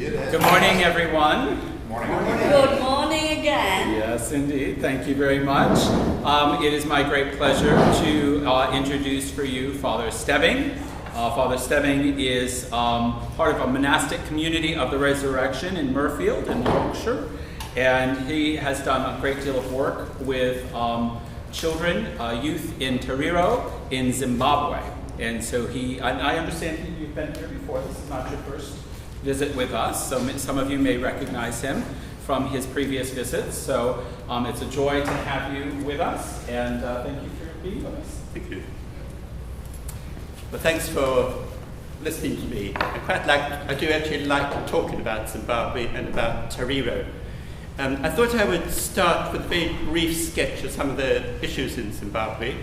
Good morning, everyone. Good morning again. Yes, indeed. Thank you very much. It is my great pleasure to introduce for you Father Stebbing. Father Stebbing is part of a monastic community of the Resurrection in Murfield in Yorkshire, and he has done a great deal of work with children, youth in Tariro in Zimbabwe. And so I understand you've been here before. This is not your first visit with us, so some of you may recognize him from his previous visits. So it's a joy to have you with us, and thank you for being with us. Thank you. Well, thanks for listening to me. I do actually like talking about Zimbabwe and about Tariro. I thought I would start with a very brief sketch of some of the issues in Zimbabwe.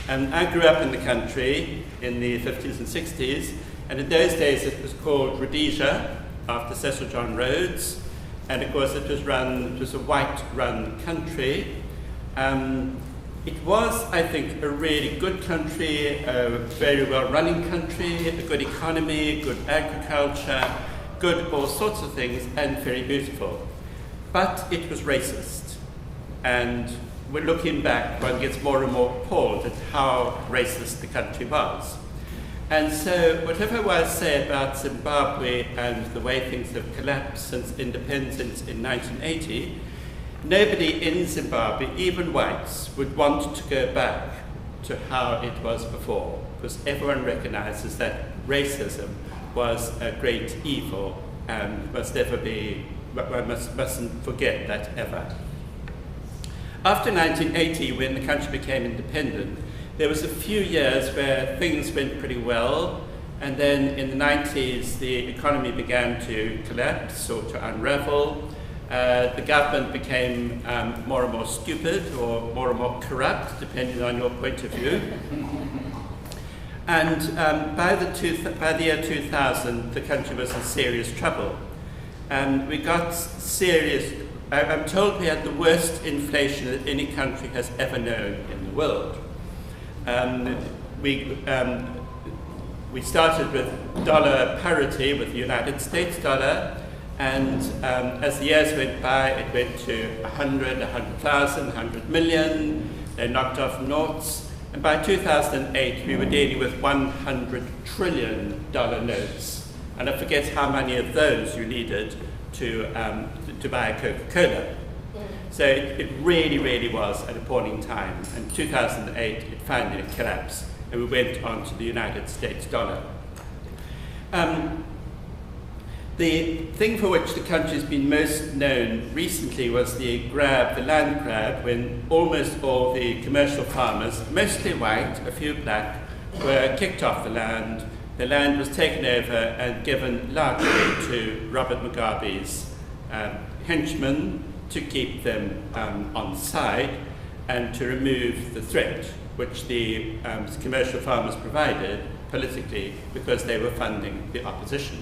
I grew up in the country in the 50s and 60s, and in those days it was called Rhodesia, after Cecil John Rhodes, and of course it was a white-run country. It was, I think, a really good country, a very well-running country, a good economy, good agriculture, good all sorts of things, and very beautiful. But it was racist, and we're looking back, one gets more and more appalled at how racist the country was. And so whatever I say about Zimbabwe and the way things have collapsed since independence in 1980, nobody in Zimbabwe, even whites, would want to go back to how it was before, because everyone recognizes that racism was a great evil and must never be, one mustn't forget that ever. After 1980, when the country became independent, there was a few years where things went pretty well, and then in the 90s the economy began to collapse or to unravel. The government became more and more stupid or more corrupt, depending on your point of view. And by the year 2000, the country was in serious trouble. And we got serious, I'm told we had the worst inflation that any country has ever known in the world. We started with dollar parity with the United States dollar, and as the years went by, it went to 100, 100,000, 100 million. They knocked off noughts, and by 2008 we were dealing with $100 trillion notes, and I forget how many of those you needed to buy a Coca-Cola. So it really, really was an appalling time. In 2008, it finally collapsed, and we went on to the United States dollar. The thing for which the country's been most known recently was the land grab, when almost all the commercial farmers, mostly white, a few black, were kicked off the land. The land was taken over and given largely to Robert Mugabe's henchmen, to keep them on side and to remove the threat which the commercial farmers provided politically, because they were funding the opposition.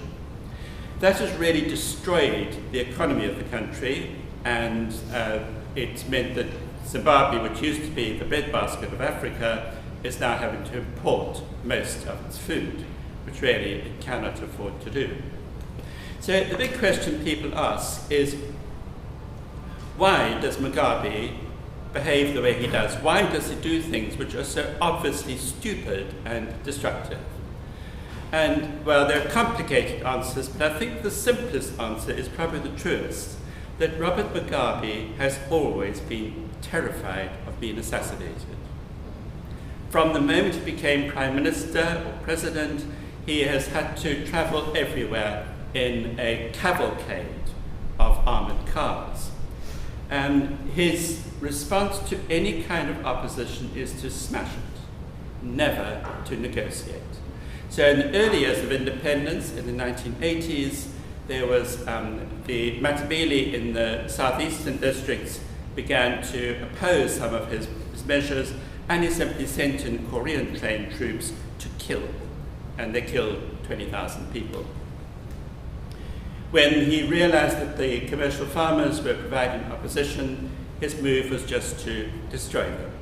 That has really destroyed the economy of the country, and it meant that Zimbabwe, which used to be the breadbasket of Africa, is now having to import most of its food, which really it cannot afford to do. So the big question people ask is, why does Mugabe behave the way he does? Why does he do things which are so obviously stupid and destructive? And, well, there are complicated answers, but I think the simplest answer is probably the truest, that Robert Mugabe has always been terrified of being assassinated. From the moment he became Prime Minister or President, he has had to travel everywhere in a cavalcade of armored cars. And his response to any kind of opposition is to smash it, never to negotiate. So in the early years of independence, in the 1980s, there was the Matabele in the southeastern districts began to oppose some of his measures, and he simply sent in Korean trained troops to kill, and they killed 20,000 people. When he realized that the commercial farmers were providing opposition, his move was just to destroy them,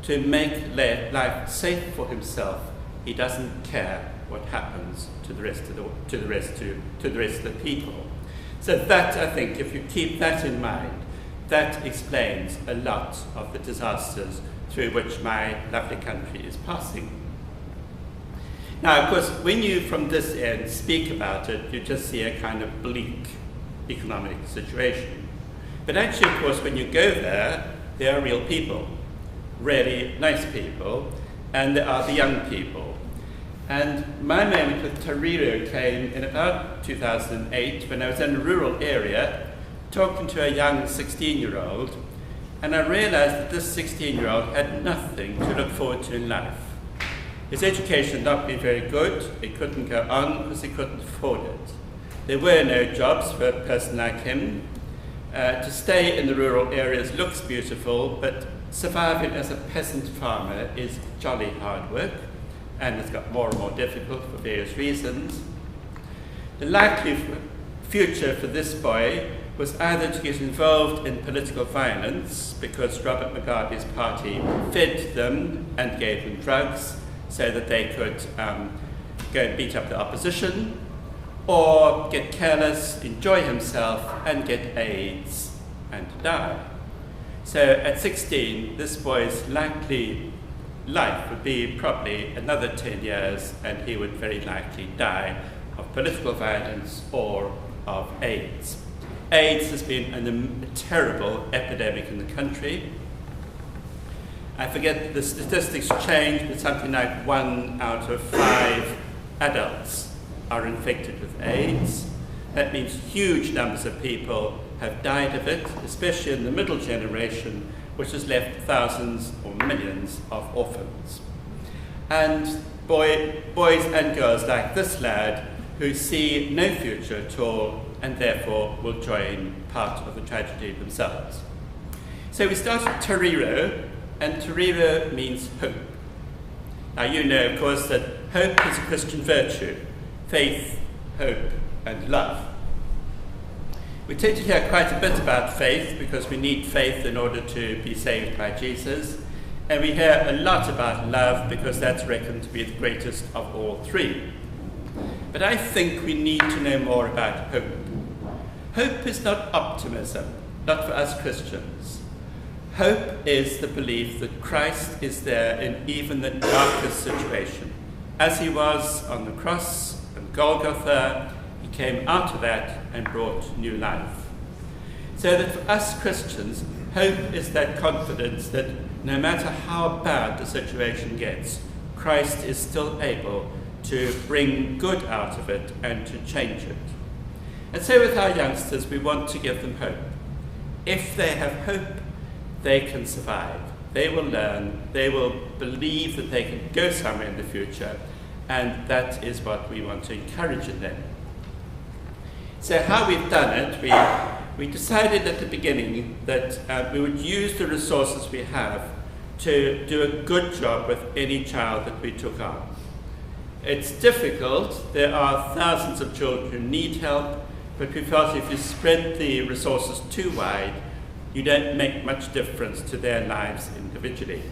to make life safe for himself. He doesn't care what happens to the rest of the people. So that, I think, if you keep that in mind, that explains a lot of the disasters through which my lovely country is passing. Now, of course, when you from this end speak about it, you just see a kind of bleak economic situation. But actually, of course, when you go there are real people, really nice people, and there are the young people. And my moment with Tariro came in about 2008 when I was in a rural area talking to a young 16-year-old, and I realized that this 16-year-old had nothing to look forward to in life. His education had not been very good. He couldn't go on because he couldn't afford it. There were no jobs for a person like him. To stay in the rural areas looks beautiful, but surviving as a peasant farmer is jolly hard work, and it's got more and more difficult for various reasons. The likely future for this boy was either to get involved in political violence, because Robert Mugabe's party fed them and gave them drugs so that they could go and beat up the opposition, or get careless, enjoy himself, and get AIDS and die. So at 16, this boy's likely life would be probably another 10 years, and he would very likely die of political violence or of AIDS. AIDS has been a terrible epidemic in the country. I forget the statistics change, but something like 1 out of 5 adults are infected with AIDS. That means huge numbers of people have died of it, especially in the middle generation, which has left thousands or millions of orphans. And boys and girls like this lad who see no future at all and therefore will join part of the tragedy themselves. So we started Tariro, and Tariro means hope. Now you know, of course, that hope is a Christian virtue. Faith, hope, and love. We tend to hear quite a bit about faith because we need faith in order to be saved by Jesus. And we hear a lot about love because that's reckoned to be the greatest of all three. But I think we need to know more about hope. Hope is not optimism, not for us Christians. Hope is the belief that Christ is there in even the darkest situation. As he was on the cross and Golgotha, he came out of that and brought new life. So that for us Christians, hope is that confidence that no matter how bad the situation gets, Christ is still able to bring good out of it and to change it. And so with our youngsters, we want to give them hope. If they have hope, they can survive. They will learn, they will believe that they can go somewhere in the future, and that is what we want to encourage in them. So how we've done it, we decided at the beginning that we would use the resources we have to do a good job with any child that we took on. It's difficult. There are thousands of children who need help, but we felt if you spread the resources too wide, you don't make much difference to their lives individually.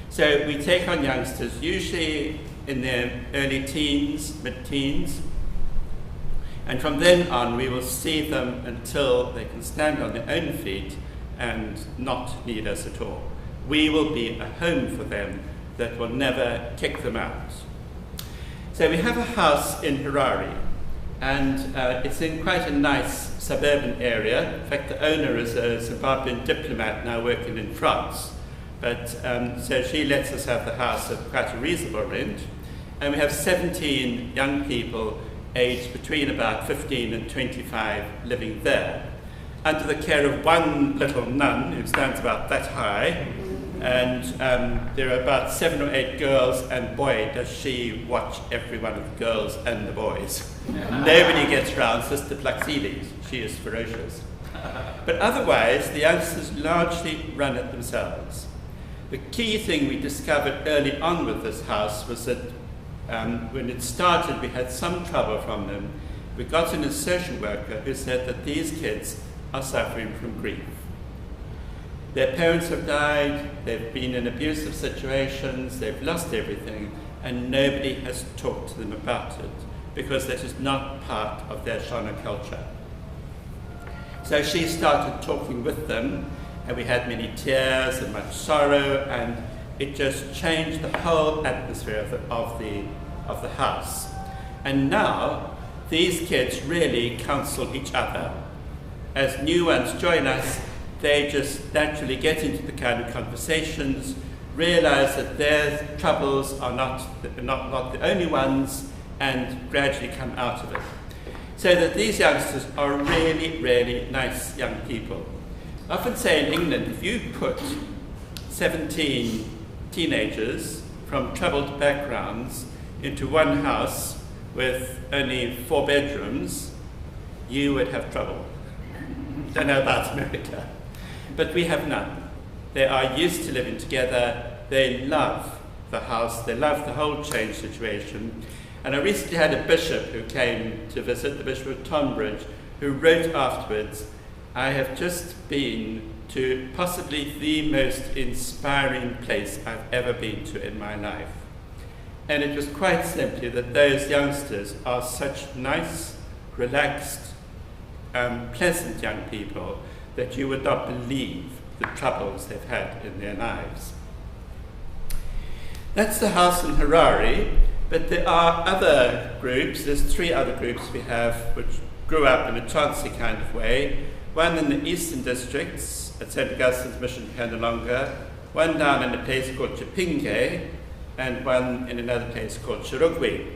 So we take on youngsters usually in their early teens, mid-teens, and from then on we will see them until they can stand on their own feet and not need us at all. We will be a home for them that will never kick them out. So we have a house in Harare, and it's in quite a nice suburban area. In fact, the owner is a Zimbabwean diplomat now working in France. But so she lets us have the house at quite a reasonable rent. And we have 17 young people aged between about 15 and 25 living there, under the care of one little nun who stands about that high. And there are about 7 or 8 girls, and boy, does she watch every one of the girls and the boys. Nobody gets around Sister Plaxides. She is ferocious. But otherwise, the youngsters largely run it themselves. The key thing we discovered early on with this house was that when it started, we had some trouble from them. We got in a social worker who said that these kids are suffering from grief. Their parents have died, they've been in abusive situations, they've lost everything, and nobody has talked to them about it because that is not part of their Shona culture. So she started talking with them, and we had many tears and much sorrow, and it just changed the whole atmosphere of the house. And now these kids really counsel each other. As new ones join us, they just naturally get into the kind of conversations, realize that their troubles are not the only ones, and gradually come out of it. So that these youngsters are really, really nice young people. I often say in England, if you put 17 teenagers from troubled backgrounds into one house with only 4 bedrooms, you would have trouble. Don't know about America. But we have none. They are used to living together. They love the house. They love the whole change situation. And I recently had a bishop who came to visit, the Bishop of Tonbridge, who wrote afterwards, "I have just been to possibly the most inspiring place I've ever been to in my life." And it was quite simply that those youngsters are such nice, relaxed, pleasant young people that you would not believe the troubles they've had in their lives. That's the house in Harare, but there are other groups. There's 3 other groups we have which grew up in a Chauncey kind of way. One in the eastern districts at St. Augustine's Mission, Kanalonga, one down in a place called Chipinge, and one in another place called Chirugwi.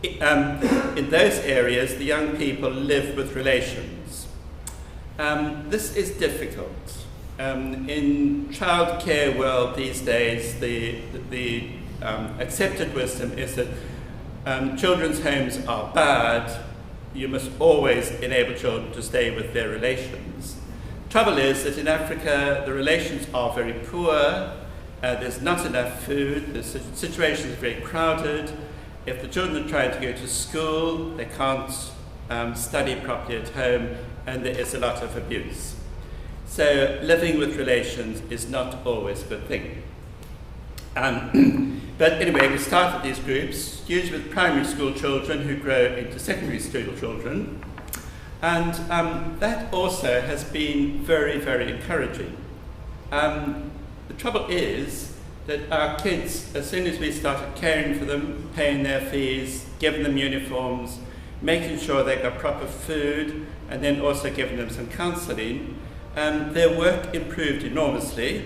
In those areas, the young people live with relations. This is difficult. In childcare world these days, the accepted wisdom is that children's homes are bad. You must always enable children to stay with their relations. Trouble is that in Africa, the relations are very poor. There's not enough food. The situation is very crowded. If the children are trying to go to school, they can't study properly at home, and there is a lot of abuse. So living with relations is not always a good thing. But anyway, we started these groups, usually with primary school children who grow into secondary school children. And that also has been very, very encouraging. The trouble is that our kids, as soon as we started caring for them, paying their fees, giving them uniforms, making sure they got proper food, and then also giving them some counselling, their work improved enormously.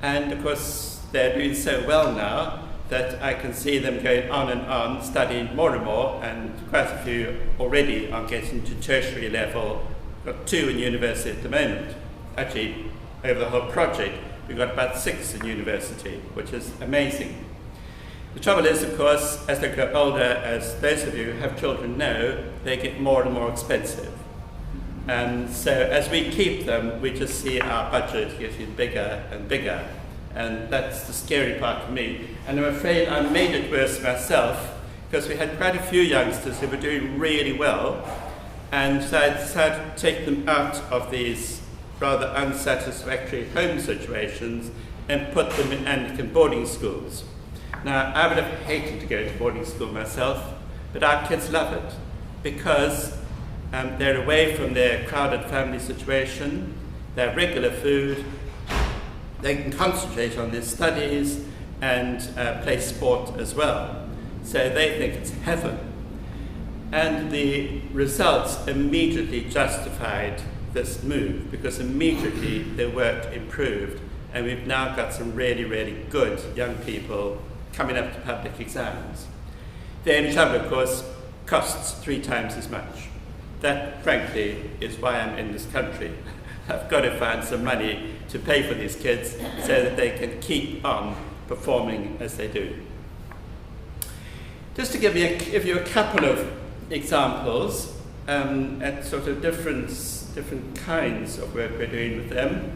And of course, they're doing so well now that I can see them going on, studying more and more, and quite a few already are getting to tertiary level. We've got 2 in university at the moment. Actually, over the whole project, we've got about 6 in university, which is amazing. The trouble is, of course, as they grow older, as those of you who have children know, they get more and more expensive. And so as we keep them, we just see our budget getting bigger and bigger. And that's the scary part for me. And I'm afraid I made it worse myself, because we had quite a few youngsters who were doing really well. And so I decided to take them out of these rather unsatisfactory home situations and put them in Anglican boarding schools. Now, I would have hated to go to boarding school myself, but our kids love it because they're away from their crowded family situation, they have regular food, they can concentrate on their studies and play sport as well. So they think it's heaven. And the results immediately justified this move, because immediately their work improved, and we've now got some really, really good young people coming up to public exams. The only trouble, of course, costs 3 times as much. That, frankly, is why I'm in this country. I've got to find some money to pay for these kids so that they can keep on performing as they do. Just to give you a couple of examples at sort of different kinds of work we're doing with them.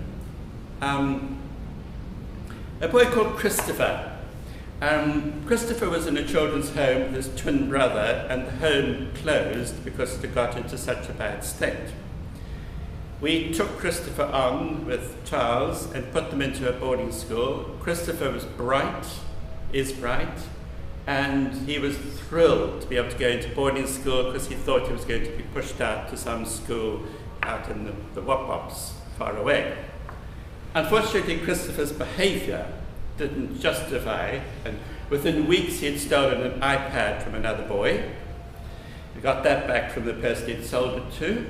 A boy called Christopher. Christopher was in a children's home with his twin brother, and the home closed because it had got into such a bad state. We took Christopher on with Charles and put them into a boarding school. Christopher was bright, is bright, and he was thrilled to be able to go into boarding school because he thought he was going to be pushed out to some school out in the wop-wops far away. Unfortunately, Christopher's behaviour didn't justify, and within weeks he had stolen an iPad from another boy. He got that back from the person he'd sold it to,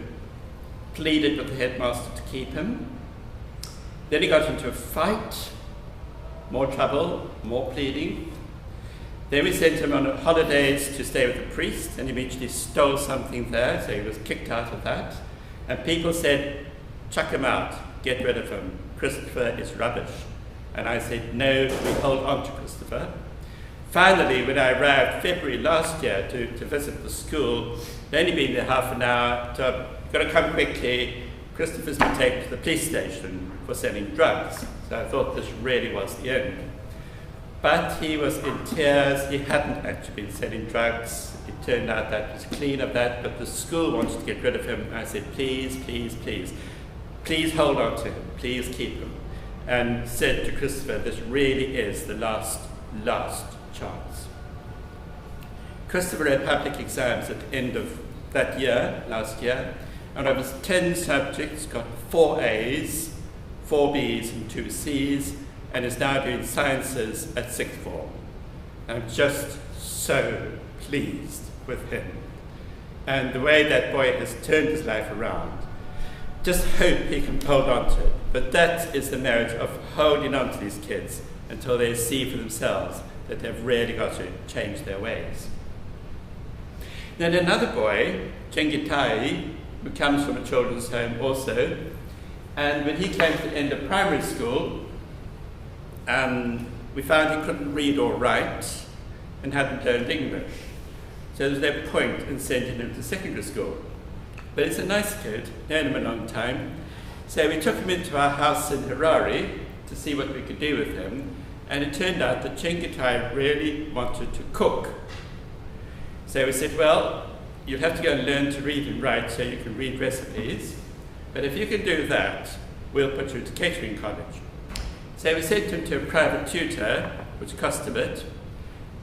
pleaded with the headmaster to keep him. Then he got into a fight, more trouble, more pleading. Then we sent him on holidays to stay with a priest, and he eventually stole something there, so he was kicked out of that. And people said, chuck him out, get rid of him. Christopher is rubbish. And I said, no, we hold on to Christopher. Finally, when I arrived February last year to visit the school, they'd only been there half an hour, so got to come quickly. Christopher's been taken to the police station for selling drugs. So I thought this really was the end. But he was in tears. He hadn't actually been selling drugs. It turned out that was clean of that, but the school wanted to get rid of him. I said, please, please, please, please hold on to him. Please keep him. And said to Christopher, this really is the last chance. Christopher had public exams at the end of that year, last year, and of his 10 subjects, got 4 A's, 4 B's and 2 C's, and is now doing sciences at 6th form. I'm just so pleased with him. And the way that boy has turned his life around, just hope he can hold on to it. But that is the merit of holding on to these kids until they see for themselves that they've really got to change their ways. Then another boy, Chengitai, who comes from a children's home also, and when he came to the end of primary school, we found he couldn't read or write and hadn't learned English. So there was no point in sending him to secondary school. But he's a nice kid, known him a long time. So we took him into our house in Harare to see what we could do with him. And it turned out that Chengitai really wanted to cook. So we said, well, you'll have to go and learn to read and write so you can read recipes. But if you can do that, we'll put you to catering college. So we sent him to a private tutor, which cost a bit.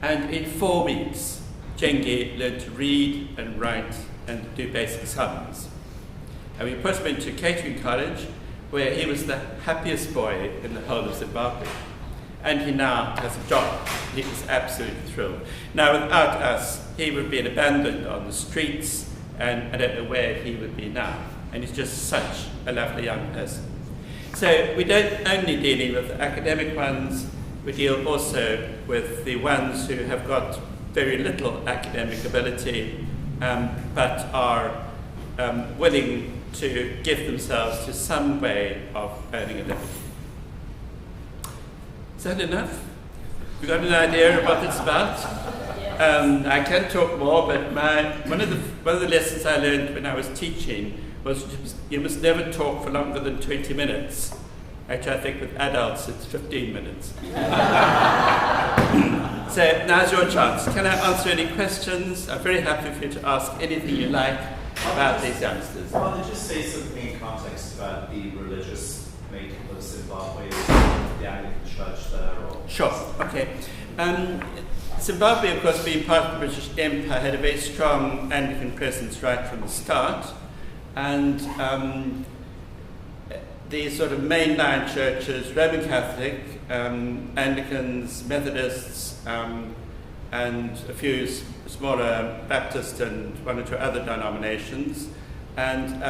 And in 4 weeks, Chengi learned to read and write and do basic sums. And we put him into catering college, where he was the happiest boy in the whole of Zimbabwe. And he now has a job. He is absolutely thrilled. Now, without us, he would have been abandoned on the streets, and I don't know where he would be now. And he's just such a lovely young person. So we don't only dealing with the academic ones, we deal also with the ones who have got very little academic ability, but are willing to give themselves to some way of earning a living. Is that enough? You got an idea of what it's about? I can talk more, but one of the lessons I learned when I was teaching was you must never talk for longer than 20 minutes. Actually, I think with adults it's 15 minutes. So now's your chance. Can I answer any questions? I'm very happy for you to ask anything you like about these youngsters. Father, just say something in context about the religious makeup of Zimbabwe, the Anglican Church there, or... Sure, okay. Zimbabwe, of course, being part of the British Empire, had a very strong Anglican presence right from the start. And the sort of mainline churches, Roman Catholic, Anglicans, Methodists, and a few smaller Baptist and 1 or 2 other denominations. And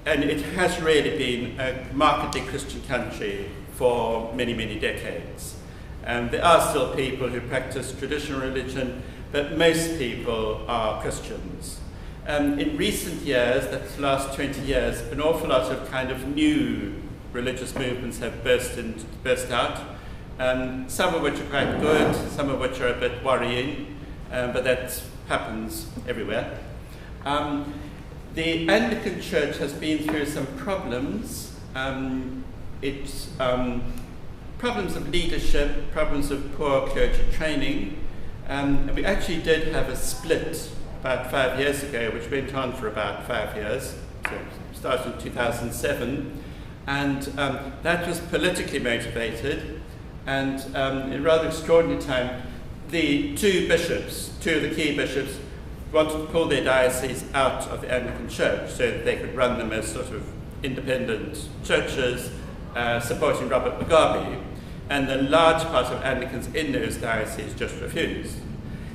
it has really been a markedly Christian country for many, many decades. There are still people who practice traditional religion, but most people are Christians. In recent years, that's the last 20 years, an awful lot of kind of new religious movements have burst out, some of which are quite good, some of which are a bit worrying, but that happens everywhere. The Anglican Church has been through some problems. It's problems of leadership, problems of poor clergy training. And we actually did have a split about 5 years ago, which went on for about 5 years, so it started in 2007, and that was politically motivated. And in a rather extraordinary time, the two of the key bishops, wanted to pull their diocese out of the Anglican Church so that they could run them as sort of independent churches, supporting Robert Mugabe. And the large part of Anglicans in those dioceses just refused.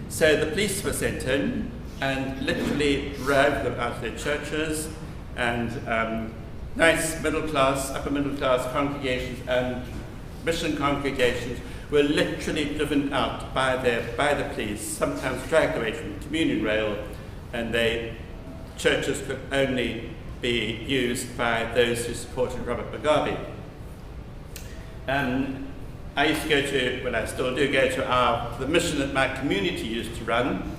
So the police were sent in and literally drove them out of their churches, and nice upper middle class congregations and mission congregations were literally driven out by the police, sometimes dragged away from the communion rail, and churches could only be used by those who supported Robert Mugabe. I used to go to, well I still do go to the mission that my community used to run,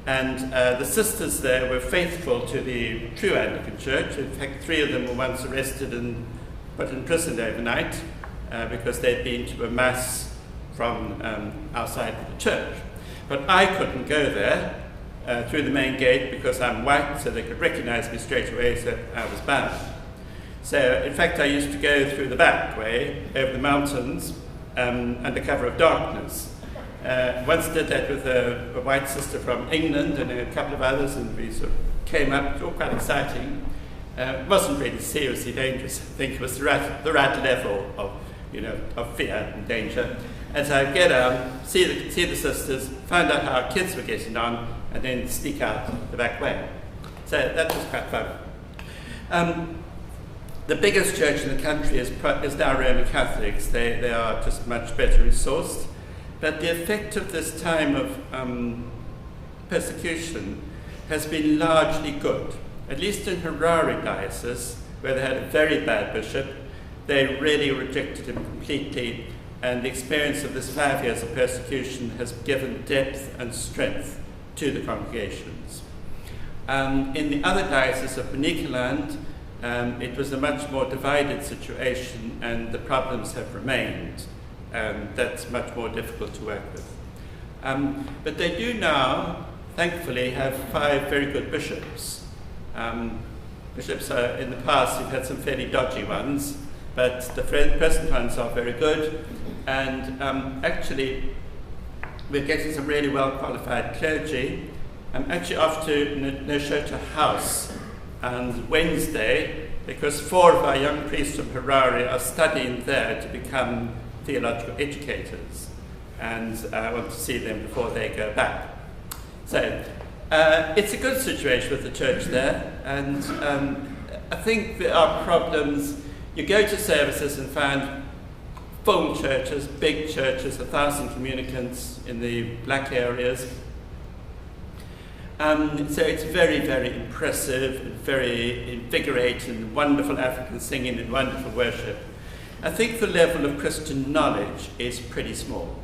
and the sisters there were faithful to the true Anglican Church. In fact, 3 of them were once arrested and put in prison overnight because they'd been to a mass from outside of the church. But I couldn't go there through the main gate because I'm white, so they could recognize me straight away, so I was banned. So in fact I used to go through the back way, over the mountains, under cover of darkness. Once did that with a white sister from England and a couple of others, and we sort of came up. It was all quite exciting. It wasn't really seriously dangerous. I think it was the right level of fear and danger. As I get out, see the sisters, find out how our kids were getting on, and then sneak out the back way. So that was quite fun. The biggest church in the country is now Roman Catholics. They are just much better resourced. But the effect of this time of persecution has been largely good. At least in Harare diocese, where they had a very bad bishop, they really rejected him completely, and the experience of this 5 years of persecution has given depth and strength to the congregations. In the other diocese of Manicaland, it was a much more divided situation, and the problems have remained. That's much more difficult to work with. But they do now, thankfully, have 5 very good bishops. Bishops are, in the past, you've had some fairly dodgy ones, but the present ones are very good. And actually, we're getting some really well-qualified clergy. I'm actually off to Neshota House on Wednesday, because 4 of our young priests from Harare are studying there to become theological educators, and I want to see them before they go back. So it's a good situation with the church there, and I think there are problems. You go to services and find full churches, big churches, 1,000 communicants in the black areas. So it's very, very impressive, very invigorating, wonderful African singing and wonderful worship. I think the level of Christian knowledge is pretty small.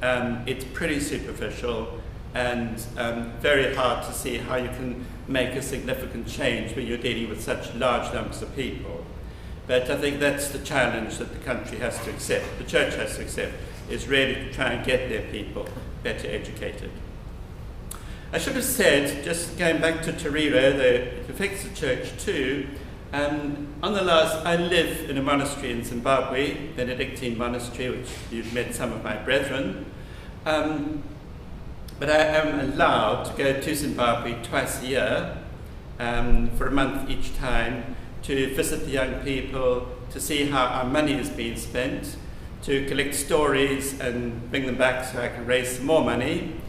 It's pretty superficial, and very hard to see how you can make a significant change when you're dealing with such large numbers of people. But I think that's the challenge that the country has to accept, the church has to accept, is really to try and get their people better educated. I should have said, just going back to Tariro, that it affects the church too. I live in a monastery in Zimbabwe, Benedictine monastery, which you've met some of my brethren. But I am allowed to go to Zimbabwe twice a year for a month each time, to visit the young people, to see how our money is being spent, to collect stories and bring them back so I can raise some more money.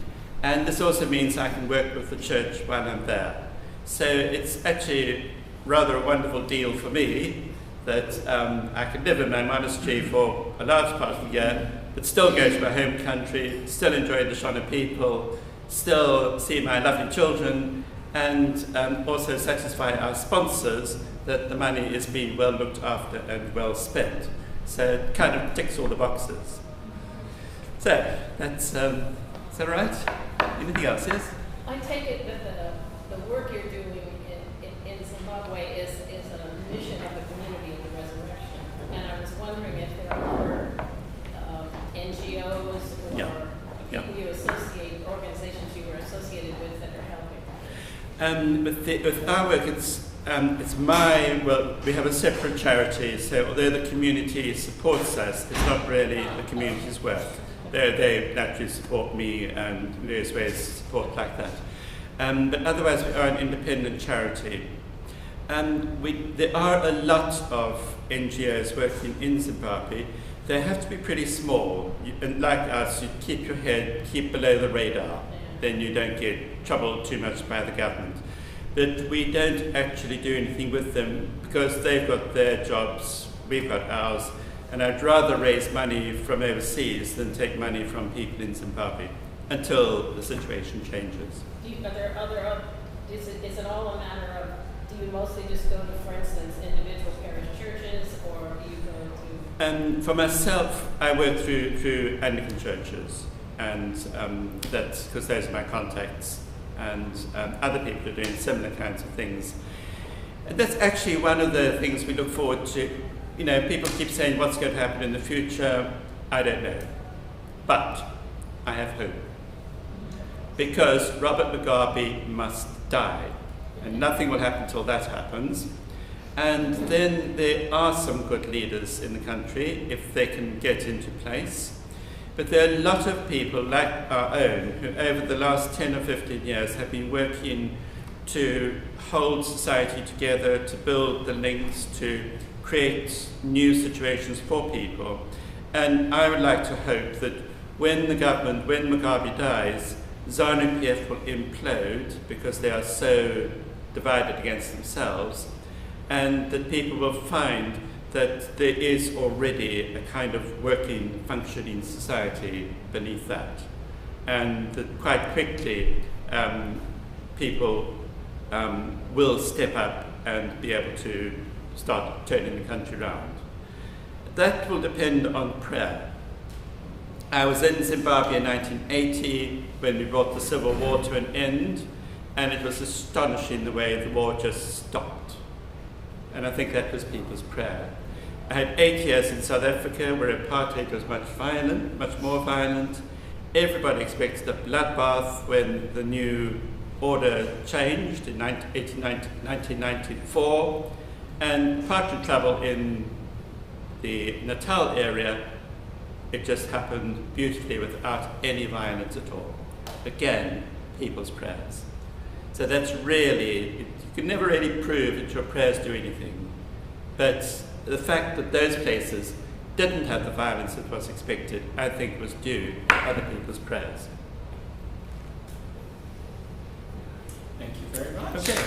And this also means I can work with the church while I'm there. So it's actually rather a wonderful deal for me that I can live in my monastery for a large part of the year, but still go to my home country, still enjoy the Shona people, still see my lovely children, and also satisfy our sponsors that the money is being well looked after and well spent. So it kind of ticks all the boxes. So that's, is that right? Anything else, yes? I take it that the work you're doing in Zimbabwe is a mission of the community of the resurrection. And I was wondering if there are NGOs or people you organizations you were associated with that are helping. With our work, it's we have a separate charity, so although the community supports us, it's not really the community's work. They naturally support me and in various ways support like that. But otherwise we are an independent charity. There are a lot of NGOs working in Zimbabwe. They have to be pretty small. And like us, you keep your head, keep below the radar. Then you don't get troubled too much by the government. But we don't actually do anything with them because they've got their jobs, we've got ours. And I'd rather raise money from overseas than take money from people in Zimbabwe until the situation changes. Is it all a matter of, do you mostly just go to, for instance, individual parish churches, or do you go to? For myself, I work through Anglican churches, and that's because those are my contacts, and other people are doing similar kinds of things. And that's actually one of the things we look forward to. You know, people keep saying what's going to happen in the future. I don't know. But I have hope. Because Robert Mugabe must die. And nothing will happen until that happens. And then there are some good leaders in the country if they can get into place. But there are a lot of people like our own who over the last 10 or 15 years have been working to hold society together, to build the links, to create new situations for people. And I would like to hope that when Mugabe dies, ZANU-PF will implode because they are so divided against themselves, and that people will find that there is already a kind of working, functioning society beneath that. And that quite quickly people will step up and be able to start turning the country around. That will depend on prayer. I was in Zimbabwe in 1980 when we brought the civil war to an end, and it was astonishing the way the war just stopped. And I think that was people's prayer. I had 8 years in South Africa where apartheid was much more violent. Everybody expected a bloodbath when the new order changed in 1994. And apartheid trouble in the Natal area, it just happened beautifully without any violence at all. Again, people's prayers. So that's really, you can never really prove that your prayers do anything. But the fact that those places didn't have the violence that was expected, I think was due to other people's prayers. Thank you very much. Okay.